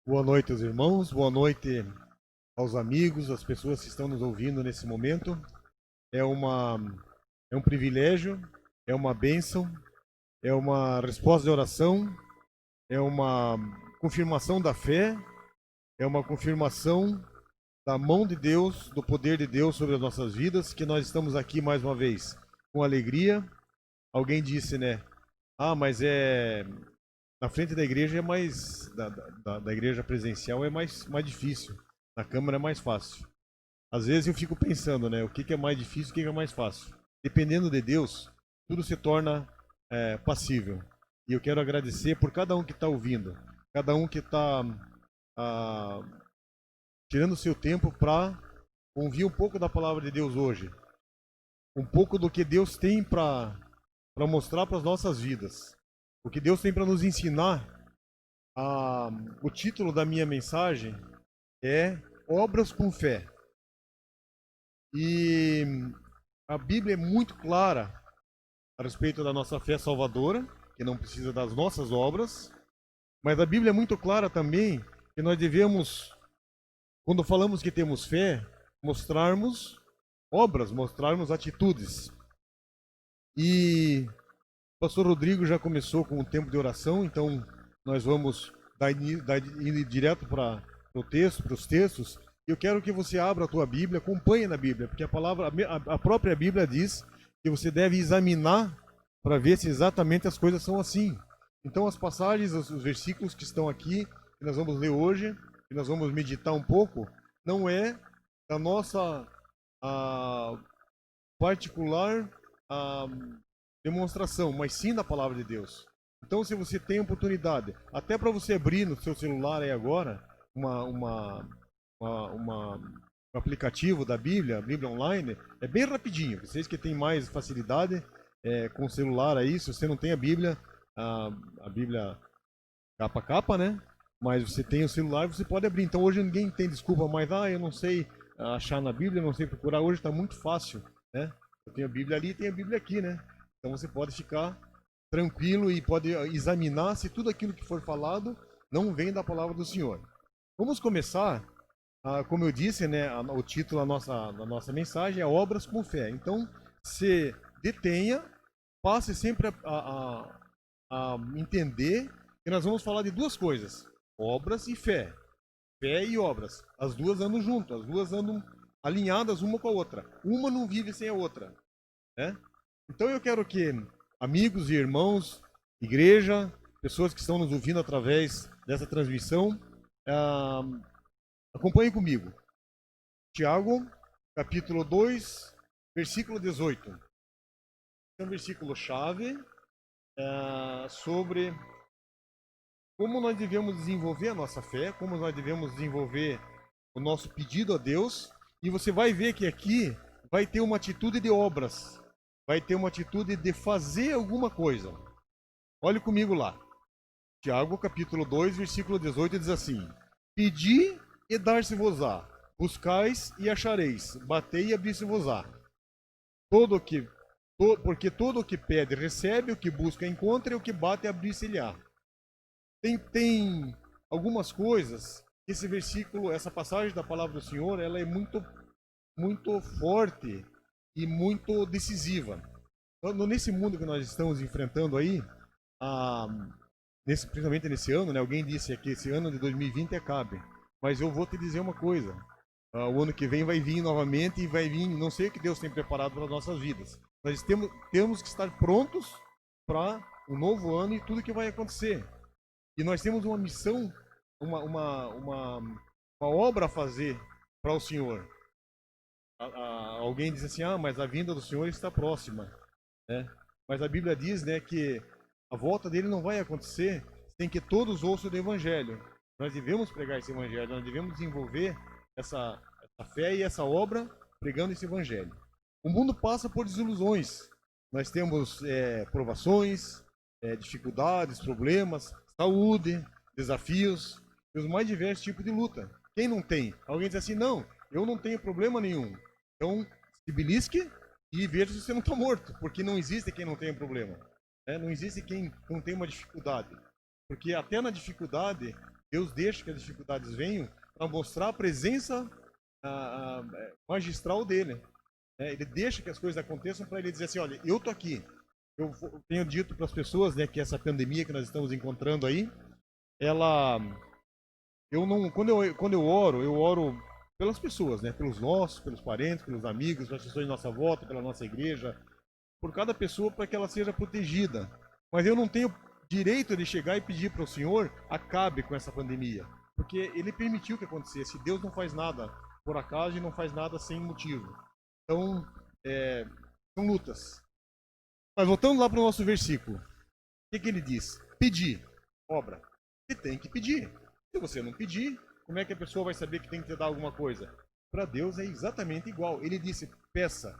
Boa noite aos irmãos, boa noite aos amigos, às pessoas que estão nos ouvindo nesse momento. É uma, é um privilégio, é uma bênção, é uma resposta de oração, é uma confirmação da fé, é uma confirmação da mão de Deus, do poder de Deus sobre as nossas vidas, que nós estamos aqui mais uma vez com alegria. Alguém disse, né? Ah, mas na frente da igreja é mais da igreja presencial é mais difícil. Na câmara é mais fácil. Às vezes eu fico pensando, né? O que é mais difícil, o que é mais fácil. Dependendo de Deus, tudo se torna passível. E eu quero agradecer por cada um que está ouvindo, cada um que está tirando o seu tempo para ouvir um pouco da palavra de Deus hoje, um pouco do que Deus tem para mostrar para as nossas vidas, o que Deus tem para nos ensinar. O título da minha mensagem é Obras com Fé. E a Bíblia é muito clara a respeito da nossa fé salvadora, que não precisa das nossas obras, mas a Bíblia é muito clara também que nós devemos, quando falamos que temos fé, mostrarmos obras, mostrarmos atitudes. E o pastor Rodrigo já começou com o tempo de oração, então nós vamos ir direto para o texto, para os textos. Eu quero que você abra a tua Bíblia, acompanhe na Bíblia, porque a própria Bíblia diz que você deve examinar para ver se exatamente as coisas são assim. Então as passagens, os versículos que estão aqui, que nós vamos ler hoje, que nós vamos meditar um pouco, não é da nossa particular ah, demonstração, mas sim da palavra de Deus. Então, se você tem oportunidade, até para você abrir no seu celular aí agora, um aplicativo da Bíblia, a Bíblia Online, é bem rapidinho. Vocês que têm mais facilidade com o celular aí, se você não tem a Bíblia, a Bíblia capa a capa, né? Mas você tem o celular, você pode abrir. Então hoje ninguém tem desculpa mais, eu não sei achar na Bíblia, não sei procurar. Hoje está muito fácil, né? Eu tenho a Bíblia ali e tenho a Bíblia aqui, né? Então você pode ficar tranquilo e pode examinar se tudo aquilo que for falado não vem da palavra do Senhor. Vamos começar, como eu disse, né? O título da nossa mensagem é Obras com Fé. Então, se detenha, passe sempre a entender que nós vamos falar de duas coisas: obras e fé. Fé e obras. As duas andam juntas, as duas andam alinhadas uma com a outra. Uma não vive sem a outra, né? Então eu quero que amigos e irmãos, igreja, pessoas que estão nos ouvindo através dessa transmissão, ah, acompanhem comigo. Tiago, capítulo 2, versículo 18. É um versículo chave sobre como nós devemos desenvolver a nossa fé, como nós devemos desenvolver o nosso pedido a Deus. E você vai ver que aqui vai ter uma atitude de obras, vai ter uma atitude de fazer alguma coisa. Olhe comigo lá. Tiago, capítulo 2, versículo 18, diz assim: Pedi e dar-se-vos-á, buscais e achareis, batei e abrir-se-vos-á. Porque todo o que pede recebe, o que busca encontra, e o que bate abrir-se-lhe-á. Tem algumas coisas, esse versículo, essa passagem da palavra do Senhor, ela é muito forte e muito decisiva. Nesse mundo que nós estamos enfrentando aí, ah, principalmente nesse ano, né, alguém disse que esse ano de 2020 acabe. Mas eu vou te dizer uma coisa: o ano que vem vai vir novamente e vai vir, não sei o que Deus tem preparado para as nossas vidas. Nós temos que estar prontos para o novo ano e tudo que vai acontecer. E nós temos uma missão, uma obra a fazer para o Senhor. Alguém diz assim, mas a vinda do Senhor está próxima, né? Mas a Bíblia diz, né, que a volta dele não vai acontecer sem que todos ouçam do Evangelho. Nós devemos pregar esse Evangelho, nós devemos desenvolver essa fé e essa obra pregando esse Evangelho. O mundo passa por desilusões. Nós temos provações, dificuldades, problemas, saúde, desafios e os mais diversos tipos de luta. Quem não tem? Alguém diz assim, não, eu não tenho problema nenhum. Então, se belisque e veja se você não está morto, porque não existe quem não tenha problema. Não existe quem não tenha uma dificuldade. Porque até na dificuldade, Deus deixa que as dificuldades venham para mostrar a presença magistral dele. Ele deixa que as coisas aconteçam para ele dizer assim, olha, eu tô aqui. Tenho dito para as pessoas, né, que essa pandemia que nós estamos encontrando aí, ela, eu não, quando eu oro pelas pessoas, né, pelos nossos, pelos parentes, pelos amigos, pelas pessoas de nossa volta, pela nossa igreja, por cada pessoa para que ela seja protegida. Mas eu não tenho direito de chegar e pedir para o Senhor acabe com essa pandemia, porque Ele permitiu que acontecesse. Deus não faz nada por acaso e não faz nada sem motivo. Então, são lutas. Mas voltando lá para o nosso versículo, o que ele diz? Pedir, obra. Você tem que pedir. Se você não pedir, como é que a pessoa vai saber que tem que te dar alguma coisa? Para Deus é exatamente igual. Ele disse, peça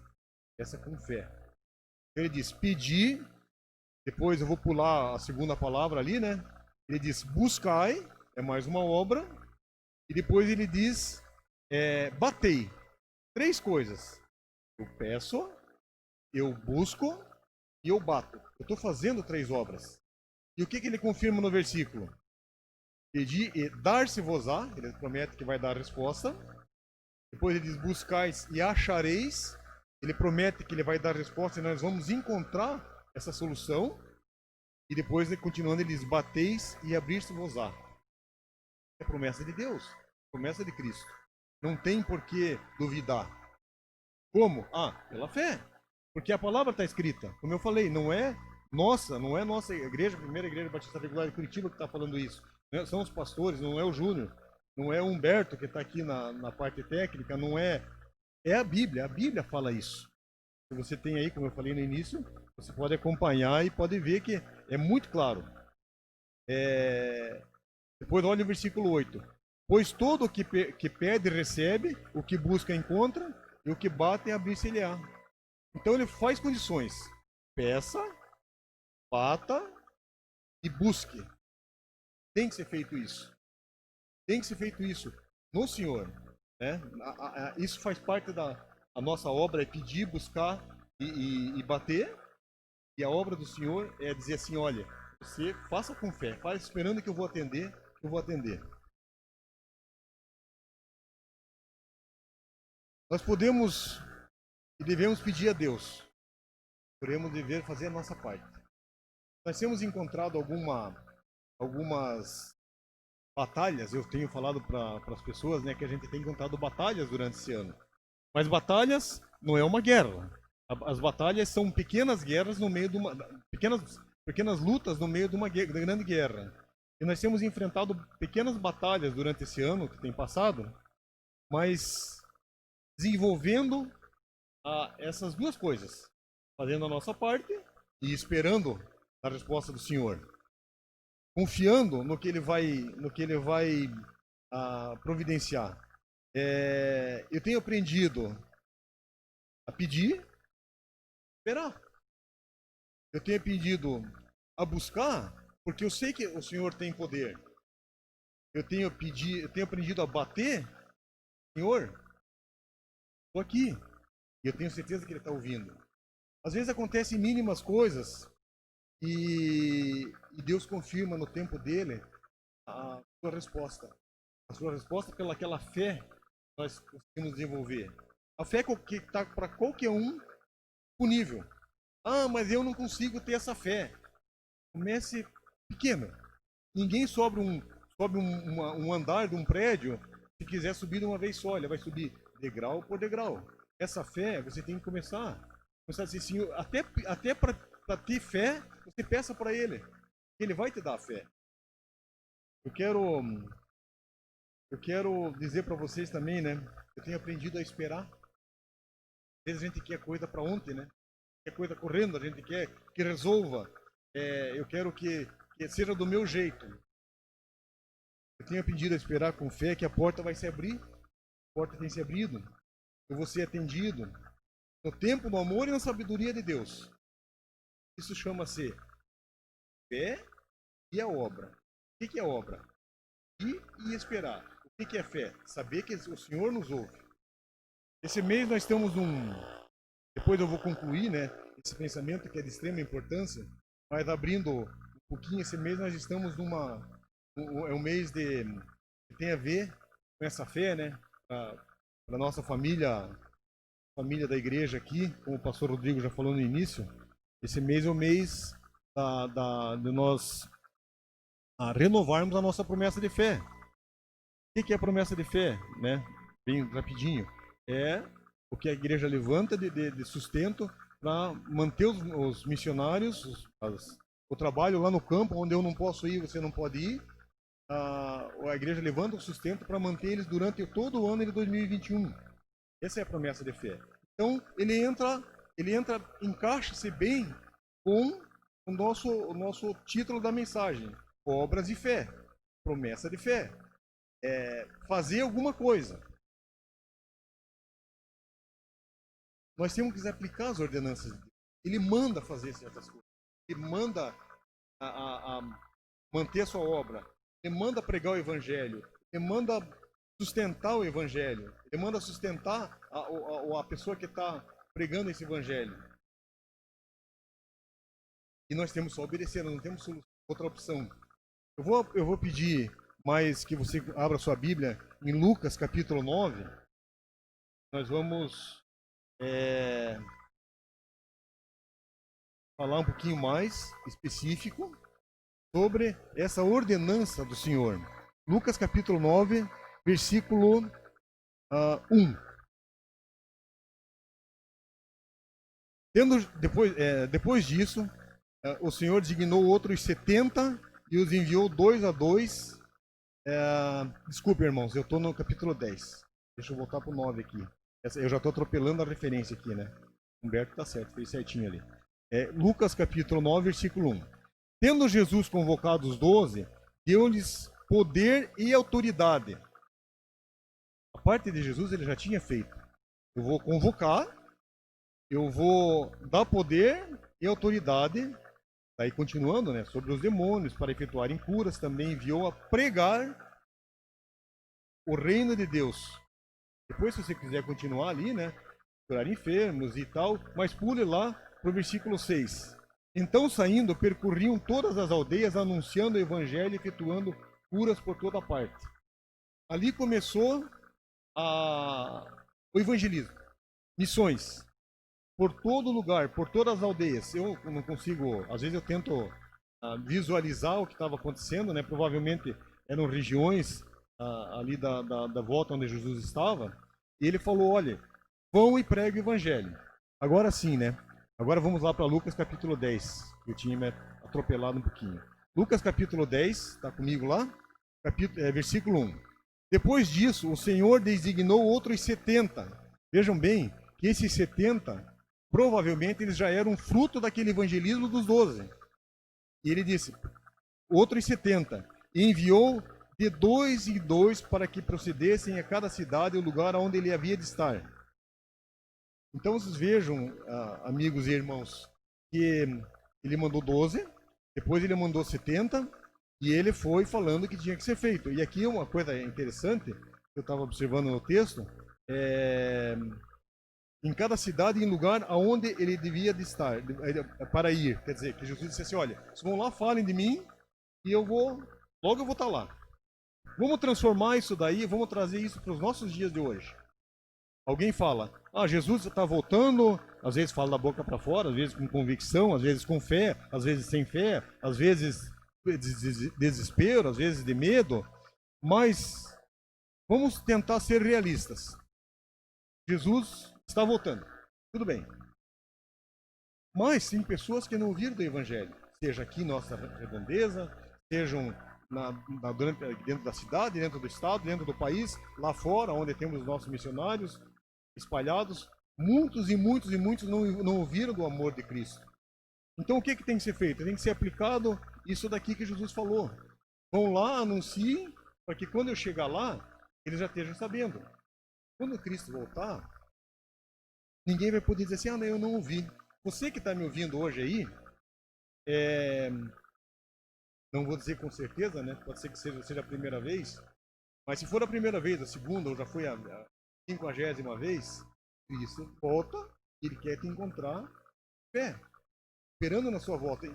com fé. Ele diz, pedir. Depois eu vou pular a segunda palavra ali, né? Ele diz, buscai, é mais uma obra. E depois ele diz, batei. 3 coisas. Eu peço, eu busco e eu bato. Eu estou fazendo 3 obras. E o que ele confirma no versículo? Pedir e dar-se-vos-á, ele promete que vai dar a resposta. Depois ele diz, buscais e achareis. Ele promete que ele vai dar a resposta e nós vamos encontrar essa solução. E depois, continuando, ele diz, bateis e abrir-se-vos-á. É promessa de Deus, promessa de Cristo. Não tem por que duvidar. Como? Pela fé. Porque a palavra está escrita. Como eu falei, não é nossa igreja, a primeira igreja batista regular de Curitiba que está falando isso. São os pastores, não é o Júnior, não é o Humberto que está aqui na parte técnica, não é. É a Bíblia fala isso. Se você tem aí, como eu falei no início, você pode acompanhar e pode ver que é muito claro. Depois olha o versículo 8. Pois todo o que pede recebe, o que busca encontra, e o que bate abrir-se-lhe-á. Então ele faz condições. Peça, bata e busque. Tem que ser feito isso. Tem que ser feito isso no Senhor. Né? Isso faz parte da nossa obra, é pedir, buscar e bater. E a obra do Senhor é dizer assim, olha, você faça com fé, faça esperando que eu vou atender, que eu vou atender. Nós podemos e devemos pedir a Deus. Podemos dever fazer a nossa parte. Nós temos encontrado algumas batalhas, eu tenho falado para as pessoas, né, que a gente tem encontrado batalhas durante esse ano. Mas batalhas não é uma guerra. As batalhas são pequenas guerras no meio de uma pequenas lutas no meio de uma grande guerra. E nós temos enfrentado pequenas batalhas durante esse ano que tem passado, mas desenvolvendo essas 2 coisas, fazendo a nossa parte e esperando a resposta do Senhor, confiando no que Ele vai providenciar. Eu tenho aprendido a pedir, esperar. Eu tenho aprendido a buscar, porque eu sei que o Senhor tem poder. Eu tenho aprendido a bater, Senhor, estou aqui. E eu tenho certeza que Ele está ouvindo. Às vezes acontecem mínimas coisas e Deus confirma no tempo dele a sua resposta. A sua resposta pelaquela fé que nós conseguimos desenvolver. A fé que está para qualquer um disponível. Mas eu não consigo ter essa fé. Comece pequeno. Ninguém sobe um andar de um prédio se quiser subir de uma vez só. Ele vai subir degrau por degrau. Essa fé você tem que começar a dizer, Senhor, até para ter fé, você peça para Ele. Ele vai te dar a fé. Eu quero dizer para vocês também, né? Eu tenho aprendido a esperar. Às vezes a gente quer coisa para ontem, né? Quer coisa correndo, a gente quer que resolva. Eu quero que seja do meu jeito. Eu tenho aprendido a esperar com fé que a porta vai se abrir. A porta tem se abrido. Eu vou ser atendido no tempo, no amor e na sabedoria de Deus. Isso chama-se fé e a obra. O que é obra? E esperar. O que é fé? Saber que o Senhor nos ouve. Esse mês nós estamos depois eu vou concluir, né, esse pensamento que é de extrema importância, mas abrindo um pouquinho. Esse mês nós estamos é um mês que tem a ver com essa fé, né? Para nossa família da igreja aqui, como o pastor Rodrigo já falou no início, esse mês é o mês de nós renovarmos a nossa promessa de fé. O que é a promessa de fé, né? Bem rapidinho. É o que a igreja levanta de sustento para manter os missionários, o trabalho lá no campo, onde eu não posso ir, você não pode ir. A igreja levanta o sustento para manter eles durante todo o ano de 2021. Essa é a promessa de fé. Então, encaixa-se bem com o nosso título da mensagem: obras de fé, promessa de fé. Fazer alguma coisa. Nós temos que aplicar as ordenanças de Deus. Ele manda fazer certas coisas. Ele manda a manter a sua obra. Ele manda pregar o evangelho. Ele manda sustentar o evangelho. Ele manda sustentar a pessoa que está pregando esse evangelho. E nós temos só obedecer, nós não temos outra opção. Eu vou pedir mais que você abra sua Bíblia em Lucas capítulo 9. Nós vamos falar um pouquinho mais específico sobre essa ordenança do Senhor. Lucas capítulo 9, versículo 1. Depois disso, o Senhor designou outros 70 e os enviou 2 a 2. Desculpe, irmãos, eu estou no capítulo 10. Deixa eu voltar para o 9 aqui. Eu já estou atropelando a referência aqui, né? Humberto está certo, fez certinho ali. Lucas capítulo 9, versículo 1. Tendo Jesus convocado os 12, deu-lhes poder e autoridade. A parte de Jesus ele já tinha feito. Eu vou convocar, eu vou dar poder e autoridade, daí continuando, né, sobre os demônios, para efetuarem curas, também enviou a pregar o reino de Deus. Depois, se você quiser continuar ali, né, curar enfermos e tal, mas pule lá para o versículo 6. Então, saindo, percorriam todas as aldeias, anunciando o evangelho e efetuando curas por toda parte. Ali começou o evangelismo, missões, por todo lugar, por todas as aldeias. Eu não consigo, às vezes eu tento visualizar o que estava acontecendo, né? Provavelmente eram regiões ali da volta onde Jesus estava, e ele falou: olha, vão e pregue o evangelho. Agora sim, né? Agora vamos lá para Lucas capítulo 10. Eu tinha me atropelado um pouquinho. Lucas capítulo 10, está comigo lá? Versículo 1. Depois disso, o Senhor designou outros 70. Vejam bem que esses 70, provavelmente eles já eram fruto daquele evangelismo dos 12. E ele disse, outros 70. E enviou de 2 em 2 para que procedessem a cada cidade o lugar onde ele havia de estar. Então vocês vejam, amigos e irmãos, que ele mandou 12, depois ele mandou 70, e ele foi falando que tinha que ser feito. E aqui uma coisa interessante, que eu estava observando no texto, em cada cidade e em lugar aonde ele devia de estar, para ir. Quer dizer, que Jesus disse assim, olha, vocês vão lá, falem de mim, e logo eu vou estar lá. Vamos transformar isso daí, vamos trazer isso para os nossos dias de hoje. Alguém fala, Jesus está voltando, às vezes fala da boca para fora, às vezes com convicção, às vezes com fé, às vezes sem fé, às vezes de desespero, às vezes de medo, mas vamos tentar ser realistas. Jesus está voltando, tudo bem. Mas tem pessoas que não ouviram do Evangelho, seja aqui em nossa redondeza, sejam dentro da cidade, dentro do estado, dentro do país, lá fora, onde temos os nossos missionários espalhados, muitos e muitos e muitos não ouviram do amor de Cristo. Então o que tem que ser feito? Tem que ser aplicado isso daqui que Jesus falou. Vão lá, anunciem, para que quando eu chegar lá, eles já estejam sabendo. Quando Cristo voltar, ninguém vai poder dizer assim, eu não ouvi. Você que está me ouvindo hoje aí, não vou dizer com certeza, né? Pode ser que seja a primeira vez, mas se for a primeira vez, a segunda, ou já foi a 50ª vez, Cristo volta, ele quer te encontrar fé, esperando na sua volta.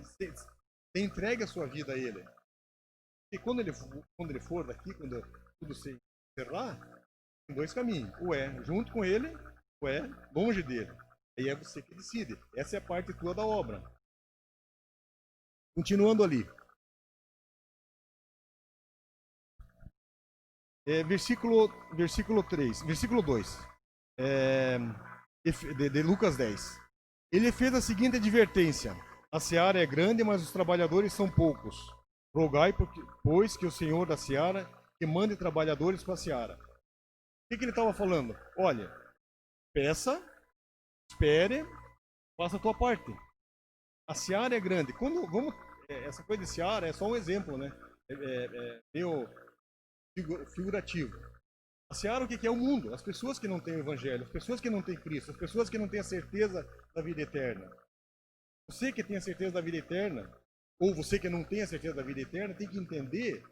Você entregue a sua vida a Ele. E quando ele for daqui, quando tudo se encerrar, tem dois caminhos. Ou é junto com Ele, ou é longe dele. Aí é você que decide. Essa é a parte tua da obra. Continuando ali. Versículo 3, versículo 2 de Lucas 10. Ele fez a seguinte advertência: a seara é grande, mas os trabalhadores são poucos. Rogai, pois, que o Senhor da seara que mande trabalhadores para a seara. O que ele estava falando? Olha, peça, espere, faça a tua parte. A seara é grande. Essa coisa de seara é só um exemplo, né? Meio figurativo. A seara, o que é o mundo? As pessoas que não têm o evangelho, as pessoas que não têm Cristo, as pessoas que não têm a certeza da vida eterna. Você que tem a certeza da vida eterna, ou você que não tem a certeza da vida eterna, tem que entender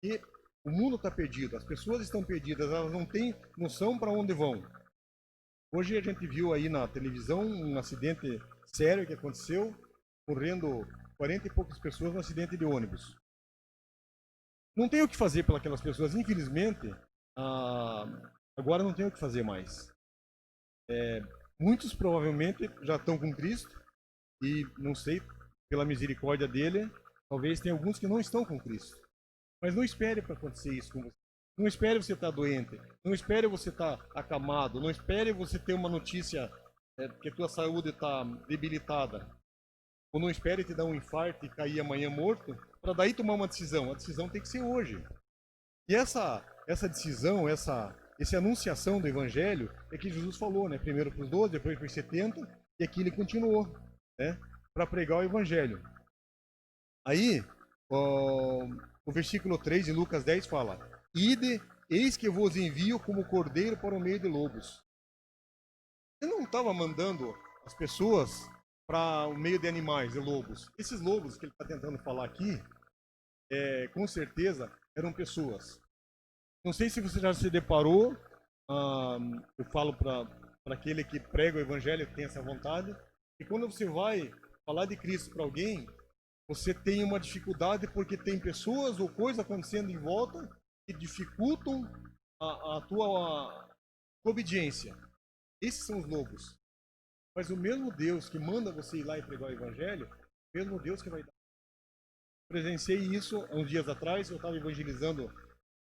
que o mundo está perdido, as pessoas estão perdidas, elas não têm noção para onde vão. Hoje a gente viu aí na televisão um acidente sério que aconteceu, morrendo 40 e poucas pessoas no acidente de ônibus. Não tem o que fazer pelas pessoas, infelizmente, agora não tem o que fazer mais. Muitos provavelmente já estão com Cristo e, não sei, pela misericórdia dele, talvez tenha alguns que não estão com Cristo. Mas não espere para acontecer isso com você. Não espere você estar doente. Não espere você estar acamado. Não espere você ter uma notícia que a tua saúde está debilitada. Ou não espere te dar um infarto e cair amanhã morto para daí tomar uma decisão. A decisão tem que ser hoje. E essa decisão, essa anunciação do Evangelho é que Jesus falou, né? Primeiro para os 12, depois para os 70, e aqui ele continuou, né? Para pregar o Evangelho. Aí, o versículo 3 de Lucas 10 fala: Ide, eis que vos envio como cordeiro para o meio de lobos. Ele não estava mandando as pessoas para o meio de animais, de lobos. Esses lobos que ele está tentando falar aqui, com certeza, eram pessoas. Não sei se você já se deparou, eu falo para aquele que prega o evangelho, que tem essa vontade, e quando você vai falar de Cristo para alguém, você tem uma dificuldade porque tem pessoas ou coisas acontecendo em volta que dificultam a tua obediência. Esses são os lobos. Mas o mesmo Deus que manda você ir lá e pregar o evangelho, o mesmo Deus que vai dar. Presenciei isso há uns dias atrás, eu estava evangelizando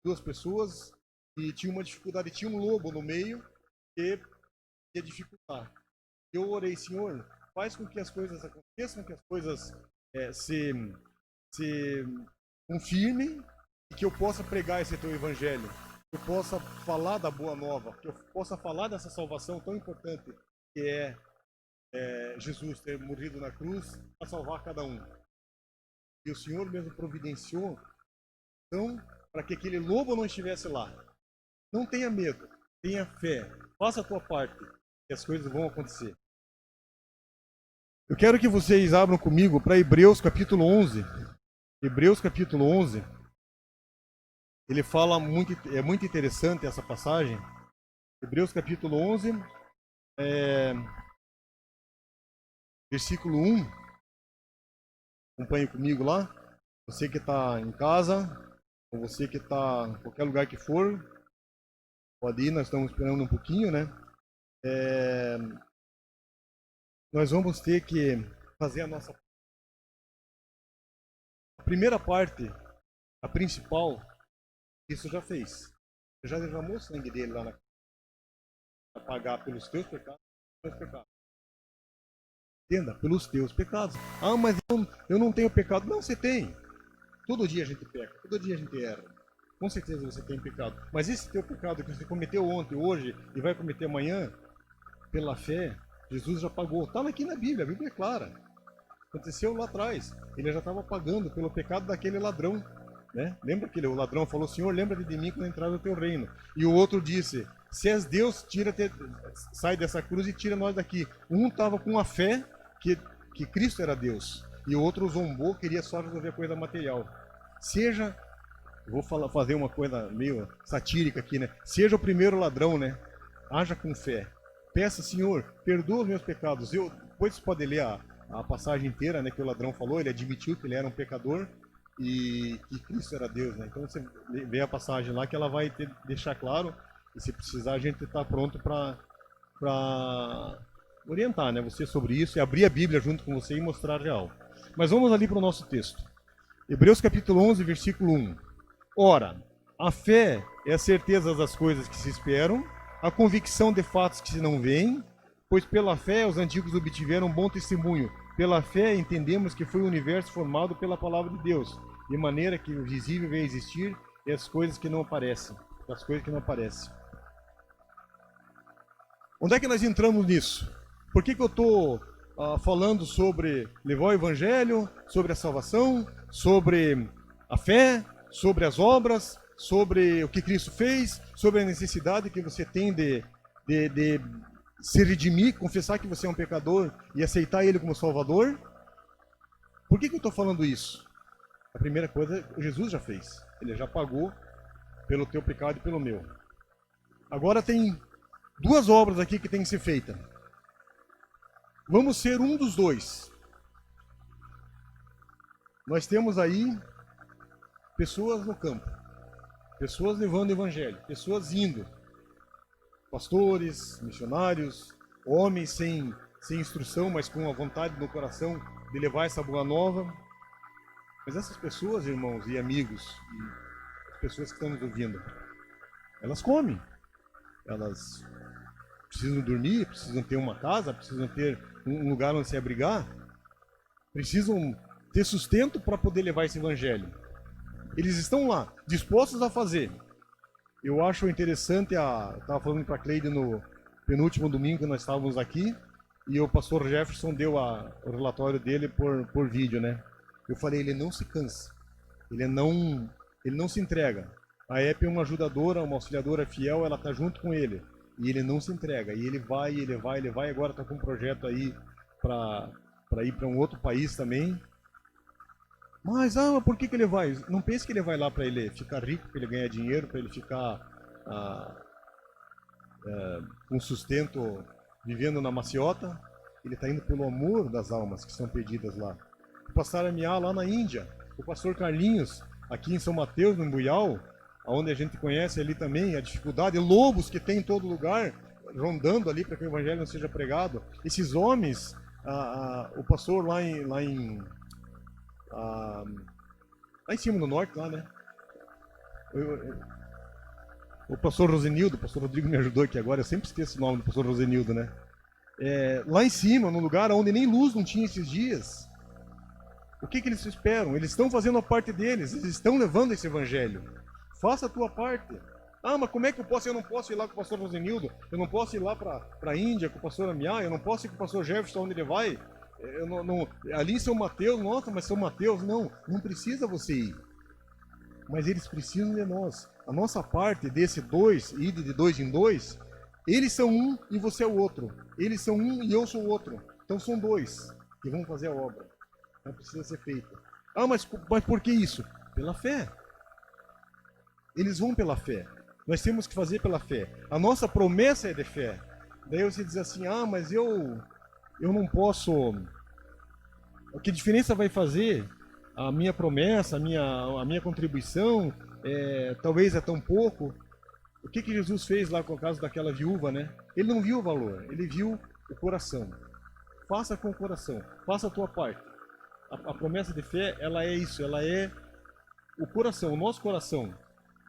2 pessoas e tinha uma dificuldade, tinha um lobo no meio que ia dificultar. Eu orei: Senhor, faz com que as coisas aconteçam, que as coisas se confirmem e que eu possa pregar esse teu evangelho, que eu possa falar da boa nova, que eu possa falar dessa salvação tão importante que é Jesus ter morrido na cruz para salvar cada um. E o Senhor mesmo providenciou, então, para que aquele lobo não estivesse lá. Não tenha medo, tenha fé, faça a tua parte, que as coisas vão acontecer. Eu quero que vocês abram comigo para Hebreus capítulo 11. Hebreus capítulo 11. Ele fala é muito interessante essa passagem. Hebreus capítulo 11, versículo 1. Acompanhe comigo lá. Você que está em casa, ou você que está em qualquer lugar que for, pode ir, nós estamos esperando um pouquinho, né? Nós vamos ter que fazer a primeira parte, a principal, isso já fez. Você já derramou o sangue dele lá para pagar pelos teus pecados, Entenda, pelos teus pecados. Ah, mas eu não tenho pecado. Não, você tem. Todo dia a gente peca, todo dia a gente erra. Com certeza você tem pecado. Mas esse teu pecado que você cometeu ontem, hoje e vai cometer amanhã, pela fé, Jesus já pagou. Está aqui na Bíblia, a Bíblia é clara. Aconteceu lá atrás. Ele já estava pagando pelo pecado daquele ladrão. Né? Lembra que o ladrão falou: Senhor, lembra-te de mim quando entrar no teu reino. E o outro disse: se és Deus, sai dessa cruz e tira nós daqui. Um estava com a fé que Cristo era Deus. E o outro zombou, queria só resolver a coisa material. Vou fazer uma coisa meio satírica aqui, né? Seja o primeiro ladrão, né? Haja com fé. Peça: Senhor, perdoa os meus pecados. Depois você pode ler a passagem inteira, né, que o ladrão falou, ele admitiu que ele era um pecador e que Cristo era Deus, né? Então você vê a passagem lá que ela vai deixar claro, e se precisar a gente está pronto para orientar, né, você sobre isso e abrir a Bíblia junto com você e mostrar a real. Mas vamos ali para o nosso texto. Hebreus capítulo 11, versículo 1. Ora, a fé é a certeza das coisas que se esperam, a convicção de fatos que se não veem, pois pela fé os antigos obtiveram bom testemunho. Pela fé entendemos que foi o universo formado pela palavra de Deus, de maneira que o visível veio a existir e as coisas que não aparecem. As coisas que não aparecem. Onde é que nós entramos nisso? Por que eu estou falando sobre levar o evangelho, sobre a salvação, sobre a fé, sobre as obras, sobre o que Cristo fez, sobre a necessidade que você tem de se redimir, confessar que você é um pecador e aceitar Ele como Salvador? Por que eu estou falando isso? A primeira coisa, Jesus já fez. Ele já pagou pelo teu pecado e pelo meu. Agora tem duas obras aqui que tem que ser feitas. Vamos ser um dos dois. Nós temos aí pessoas no campo, pessoas levando o evangelho, pessoas indo, pastores, missionários, homens sem instrução, mas com a vontade no coração de levar essa boa nova. Mas essas pessoas, irmãos e amigos, e as pessoas que estão nos ouvindo, elas comem, elas precisam dormir, precisam ter uma casa, precisam ter um lugar onde se abrigar, precisam ter sustento para poder levar esse evangelho. Eles estão lá, dispostos a fazer. Eu acho interessante, estava falando para a Cleide no penúltimo domingo que nós estávamos aqui, e o pastor Jefferson deu o relatório dele por vídeo, né? Eu falei, ele não se cansa, ele não se entrega. A EP é uma ajudadora, uma auxiliadora fiel, ela está junto com ele. E ele não se entrega, e ele vai, agora está com um projeto aí para ir para um outro país também. Mas por que ele vai? Não pense que ele vai lá para ele ficar rico, para ele ganhar dinheiro, para ele ficar com sustento, vivendo na maciota. Ele está indo pelo amor das almas que são perdidas lá. O pastor Amiá lá na Índia, o pastor Carlinhos aqui em São Mateus, no Buial, onde a gente conhece ali também a dificuldade, lobos que tem em todo lugar, rondando ali para que o evangelho não seja pregado. Esses homens, o pastor lá em cima no norte, lá, né? O pastor Rosenildo, o pastor Rodrigo me ajudou aqui agora, eu sempre esqueço o nome do pastor Rosenildo, né? Lá em cima, no lugar onde nem luz não tinha esses dias, o que eles esperam? Eles estão fazendo a parte deles, eles estão levando esse evangelho. Faça a tua parte. Mas como é que eu posso? Eu não posso ir lá com o pastor Rosenildo, eu não posso ir lá para a Índia com o pastor Amiá, eu não posso ir com o pastor Jefferson onde ele vai. Ali em São Mateus, nossa, mas São Mateus, não precisa você ir. Mas eles precisam de nós. A nossa parte desse dois, ir de dois em dois, eles são um e você é o outro. Eles são um e eu sou o outro. Então são dois que vão fazer a obra. Não precisa ser feita. Mas por que isso? Pela fé. Eles vão pela fé. Nós temos que fazer pela fé. A nossa promessa é de fé. Daí você diz assim, mas eu não posso... O que diferença vai fazer? A minha promessa, a minha contribuição, talvez é tão pouco. O que Jesus fez lá com o caso daquela viúva, né? Ele não viu o valor, ele viu o coração. Faça com o coração, faça a tua parte. A promessa de fé, ela é isso, ela é o coração, o nosso coração.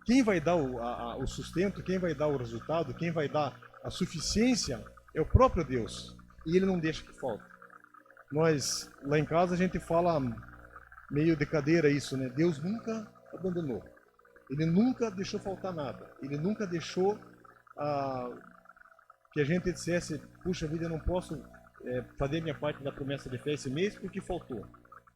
Quem vai dar o sustento, quem vai dar o resultado, quem vai dar a suficiência é o próprio Deus. E Ele não deixa que falte. Nós, lá em casa, a gente fala meio de cadeira isso, né? Deus nunca abandonou. Ele nunca deixou faltar nada. Ele nunca deixou que a gente dissesse, puxa vida, eu não posso fazer minha parte da promessa de fé esse mês porque faltou.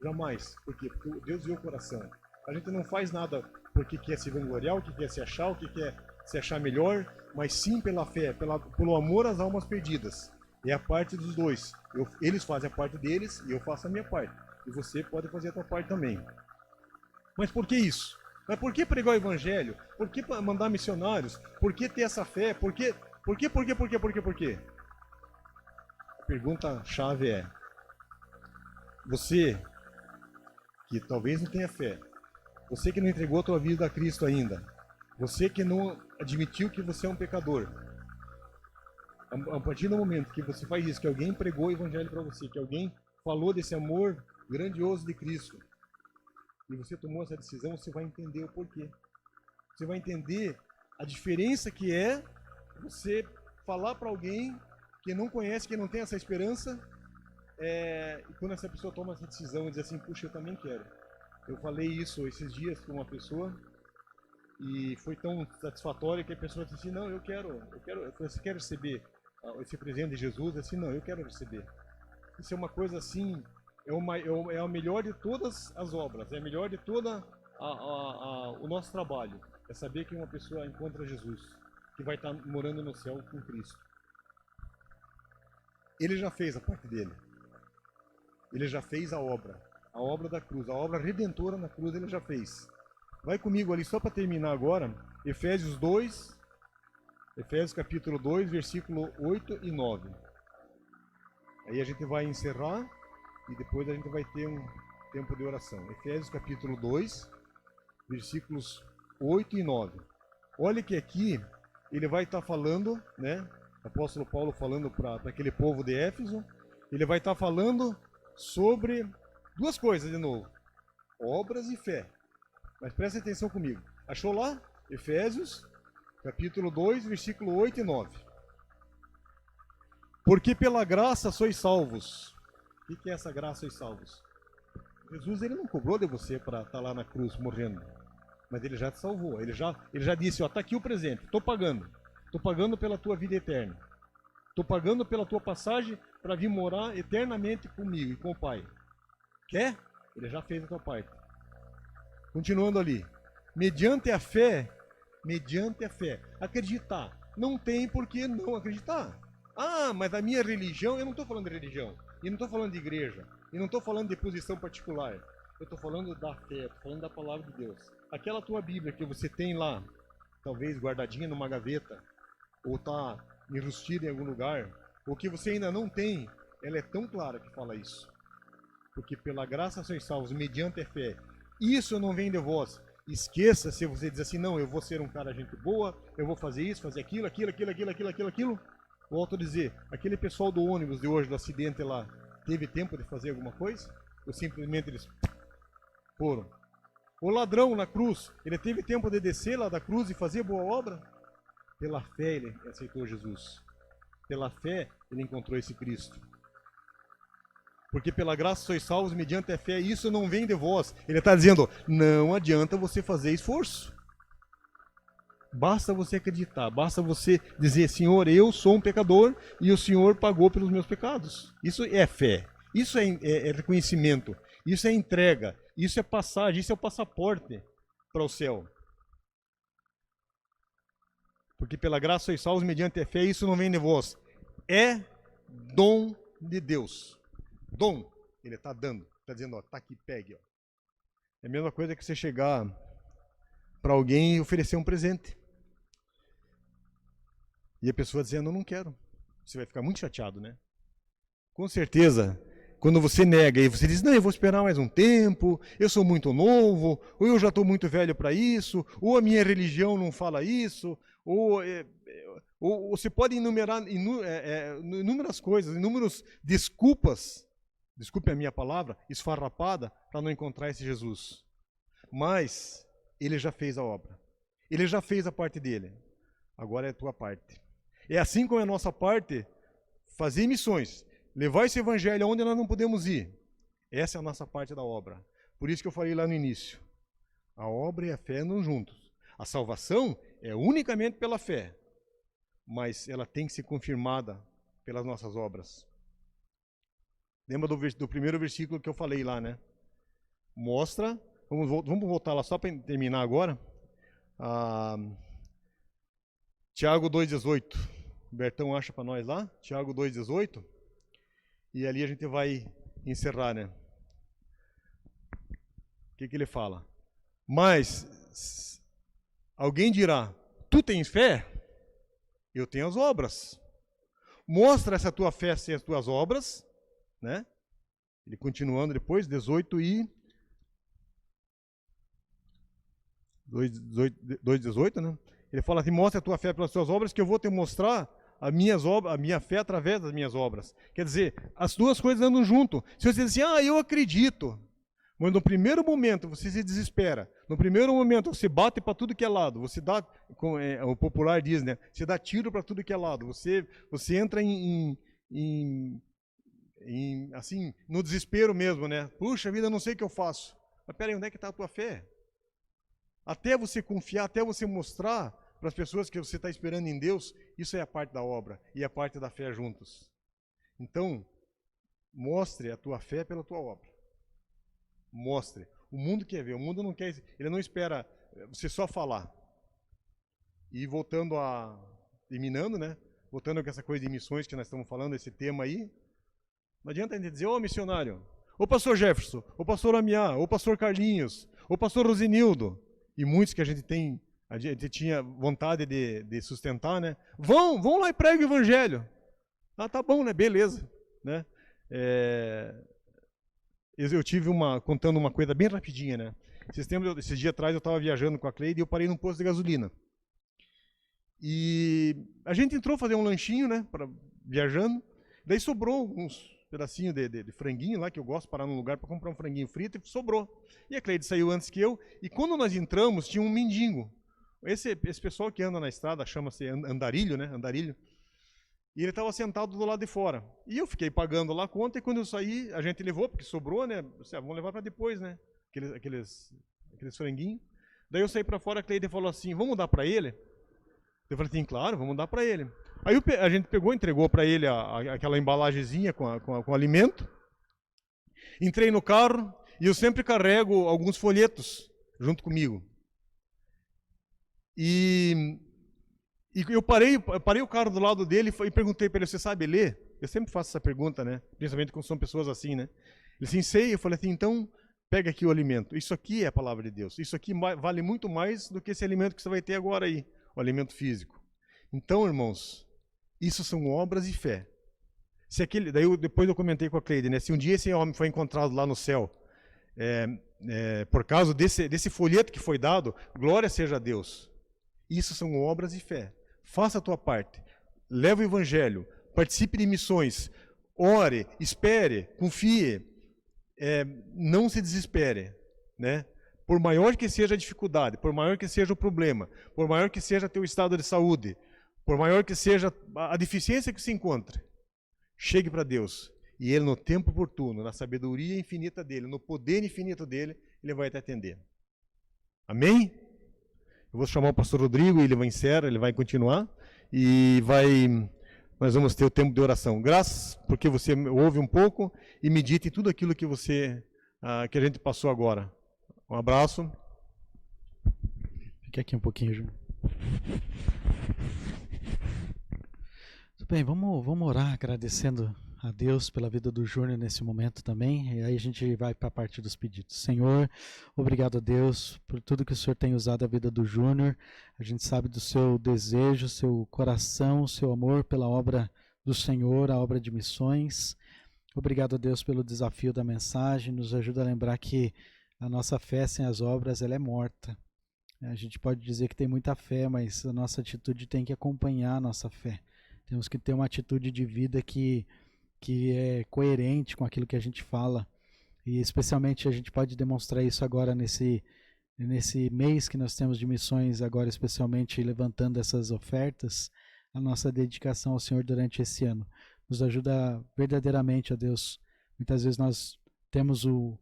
Jamais. Por quê? Porque Deus viu o coração. A gente não faz nada porque quer se vangloriar, o que quer se achar, o que quer se achar melhor, mas sim pela fé, pelo amor às almas perdidas. É a parte dos dois. Eles fazem a parte deles e eu faço a minha parte. E você pode fazer a sua parte também. Mas por que isso? Mas por que pregar o evangelho? Por que mandar missionários? Por que ter essa fé? Por quê? A pergunta-chave é: Você que talvez não tenha fé, você que não entregou a tua vida a Cristo ainda, você que não admitiu que você é um pecador, a partir do momento que você faz isso, que alguém pregou o evangelho para você, que alguém falou desse amor grandioso de Cristo, e você tomou essa decisão, você vai entender o porquê. Você vai entender a diferença que é você falar para alguém que não conhece, que não tem essa esperança, e quando essa pessoa toma essa decisão e diz assim, puxa, eu também quero. Eu falei isso esses dias com uma pessoa e foi tão satisfatório que a pessoa disse assim, não, eu quero, você quer receber esse presente de Jesus? Eu disse, não, eu quero receber. Isso é uma coisa assim, é a melhor de todas as obras, é a melhor de toda o nosso trabalho, é saber que uma pessoa encontra Jesus, que vai estar morando no céu com Cristo. Ele já fez a parte dele. Ele já fez a obra da cruz, a obra redentora na cruz ele já fez. Vai comigo ali, só para terminar agora, Efésios capítulo 2, versículo 8 e 9. Aí a gente vai encerrar e depois a gente vai ter um tempo de oração. Efésios capítulo 2, versículos 8 e 9. Olha que aqui ele vai estar falando, né? O apóstolo Paulo falando para aquele povo de Éfeso, ele vai estar falando sobre duas coisas de novo, obras e fé. Mas presta atenção comigo. Achou lá? Efésios, capítulo 2, versículo 8 e 9. Porque pela graça sois salvos. O que é essa graça sois salvos? Jesus ele não cobrou de você para estar lá na cruz morrendo. Mas ele já te salvou. Ele já disse, ó, tá aqui o presente, estou pagando. Estou pagando pela tua vida eterna. Estou pagando pela tua passagem para vir morar eternamente comigo e com o Pai. Quer? Ele já fez a tua parte. Continuando ali. Mediante a fé, acreditar. Não tem por que não acreditar. Ah, mas a minha religião, eu não estou falando de religião. E não estou falando de igreja. E não estou falando de posição particular. Eu estou falando da fé, estou falando da palavra de Deus. Aquela tua Bíblia que você tem lá, talvez guardadinha numa gaveta, ou está enrustida em algum lugar, ou que você ainda não tem, ela é tão clara que fala isso. Porque pela graça sois salvos, mediante a fé. Isso não vem de vós. Esqueça se você diz assim, não, eu vou ser um cara gente boa, eu vou fazer isso, fazer aquilo. Volto a dizer, aquele pessoal do ônibus de hoje, do acidente lá, teve tempo de fazer alguma coisa? Ou simplesmente eles foram? O ladrão na cruz, ele teve tempo de descer lá da cruz e fazer boa obra? Pela fé ele aceitou Jesus. Pela fé ele encontrou esse Cristo. Porque pela graça sois salvos mediante a fé, isso não vem de vós. Ele está dizendo, não adianta você fazer esforço. Basta você acreditar, basta você dizer, Senhor, eu sou um pecador e o Senhor pagou pelos meus pecados. Isso é fé, isso é reconhecimento, isso é entrega, isso é passagem, isso é o passaporte para o céu. Porque pela graça sois salvos mediante a fé, isso não vem de vós. É dom de Deus. Dom, ele está dando, está dizendo, ó, tá aqui, pegue. Ó. É a mesma coisa que você chegar para alguém e oferecer um presente. E a pessoa dizendo, eu não quero. Você vai ficar muito chateado, né? Com certeza, quando você nega e você diz, não, eu vou esperar mais um tempo, eu sou muito novo, ou eu já estou muito velho para isso, ou a minha religião não fala isso, ou você pode enumerar inúmeras coisas, inúmeras desculpas, desculpe a minha palavra, esfarrapada, para não encontrar esse Jesus. Mas ele já fez a obra. Ele já fez a parte dele. Agora é a tua parte. É assim como é a nossa parte, fazer missões, levar esse evangelho aonde nós não podemos ir. Essa é a nossa parte da obra. Por isso que eu falei lá no início. A obra e a fé andam juntos. A salvação é unicamente pela fé, mas ela tem que ser confirmada pelas nossas obras. Lembra do primeiro versículo que eu falei lá, né? Mostra, vamos voltar lá só para terminar agora. Tiago 2,18. O Bertão acha para nós lá, Tiago 2,18. E ali a gente vai encerrar, né? O que ele fala? Mas alguém dirá, tu tens fé? Eu tenho as obras. Mostra essa tua fé sem as tuas obras, né? Ele continuando depois, 18 e 2:18, né? Ele fala assim: mostra a tua fé pelas tuas obras, que eu vou te mostrar a minha fé através das minhas obras. Quer dizer, as duas coisas andam junto. Se você diz assim, eu acredito, mas no primeiro momento você se desespera, no primeiro momento você bate para tudo que é lado, você dá, como o popular diz, né? Você dá tiro para tudo que é lado, você entra assim, no desespero mesmo, né? Puxa vida, eu não sei o que eu faço. Mas peraí, onde é que está a tua fé? Até você confiar, até você mostrar para as pessoas que você está esperando em Deus, isso é a parte da obra e a parte da fé juntos. Então, mostre a tua fé pela tua obra. Mostre. O mundo quer ver, o mundo não quer, ele não espera você só falar. E terminando, né? Voltando com essa coisa de missões que nós estamos falando, esse tema aí, não adianta a gente dizer, missionário, pastor Jefferson, pastor Amiá, pastor Carlinhos, pastor Rosinildo, e muitos que a gente tinha vontade de sustentar, né? Vão lá e pregue o evangelho. Tá bom, né? Beleza, né? Eu tive contando uma coisa bem rapidinha, né? Esses dias atrás eu estava viajando com a Cleide e eu parei num posto de gasolina. E a gente entrou fazer um lanchinho, né? Viajando. Daí sobrou uns pedacinhos de franguinho lá, que eu gosto de parar num lugar para comprar um franguinho frito, e sobrou. E a Cleide saiu antes que eu, e quando nós entramos, tinha um mendigo. Esse pessoal que anda na estrada chama-se andarilho, né? Andarilho. E ele estava sentado do lado de fora. E eu fiquei pagando lá a conta, e quando eu saí, a gente levou, porque sobrou, né? Vamos levar para depois, né? Aqueles franguinhos. Daí eu saí para fora, a Cleide falou assim, vamos dar para ele? Eu falei assim, claro, vamos dar para ele. Aí a gente pegou, entregou para ele aquela embalagenzinha com alimento. Entrei no carro, e eu sempre carrego alguns folhetos junto comigo. E eu parei o carro do lado dele e perguntei para ele, você sabe ler? Eu sempre faço essa pergunta, né? Principalmente quando são pessoas assim, né? Ele assim, sei. Eu falei assim, então pega aqui o alimento. Isso aqui é a palavra de Deus. Isso aqui vale muito mais do que esse alimento que você vai ter agora aí, o alimento físico. Então, irmãos, isso são obras de fé. Depois eu comentei com a Cleide, né? Se um dia esse homem foi encontrado lá no céu, por causa desse folheto que foi dado, glória seja a Deus. Isso são obras de fé. Faça a tua parte. Leve o evangelho. Participe de missões. Ore, espere, confie. Não se desespere, né? Por maior que seja a dificuldade, por maior que seja o problema, por maior que seja teu estado de saúde, por maior que seja a deficiência que se encontre, chegue para Deus. E Ele, no tempo oportuno, na sabedoria infinita dEle, no poder infinito dEle, Ele vai te atender. Amém? Eu vou chamar o pastor Rodrigo, ele vai encerrar, ele vai continuar, e nós vamos ter o tempo de oração. Graças, porque você ouve um pouco e medite em tudo aquilo que que a gente passou agora. Um abraço. Fique aqui um pouquinho, Júnior. Tudo bem, vamos orar agradecendo a Deus pela vida do Júnior nesse momento também, e aí a gente vai para a parte dos pedidos. Senhor, obrigado a Deus por tudo que o Senhor tem usado a vida do Júnior. A gente sabe do seu desejo, seu coração, seu amor pela obra do Senhor, a obra de missões. Obrigado a Deus pelo desafio da mensagem, nos ajuda a lembrar que a nossa fé sem as obras, ela é morta. A gente pode dizer que tem muita fé, mas a nossa atitude tem que acompanhar a nossa fé. Temos que ter uma atitude de vida que é coerente com aquilo que a gente fala, e especialmente a gente pode demonstrar isso agora nesse mês que nós temos de missões, agora especialmente levantando essas ofertas, a nossa dedicação ao Senhor durante esse ano. Nos ajuda verdadeiramente, a Deus. Muitas vezes nós temos o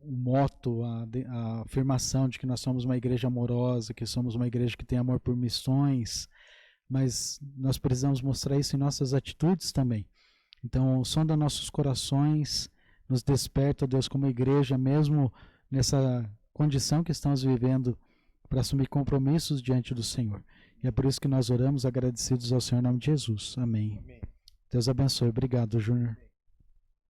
moto, a afirmação de que nós somos uma igreja amorosa, que somos uma igreja que tem amor por missões, mas nós precisamos mostrar isso em nossas atitudes também. Então, sonda nossos corações, nos desperta, Deus, como igreja, mesmo nessa condição que estamos vivendo, para assumir compromissos diante do Senhor. E é por isso que nós oramos agradecidos ao Senhor em nome de Jesus. Amém. Amém. Deus abençoe. Obrigado, Júnior.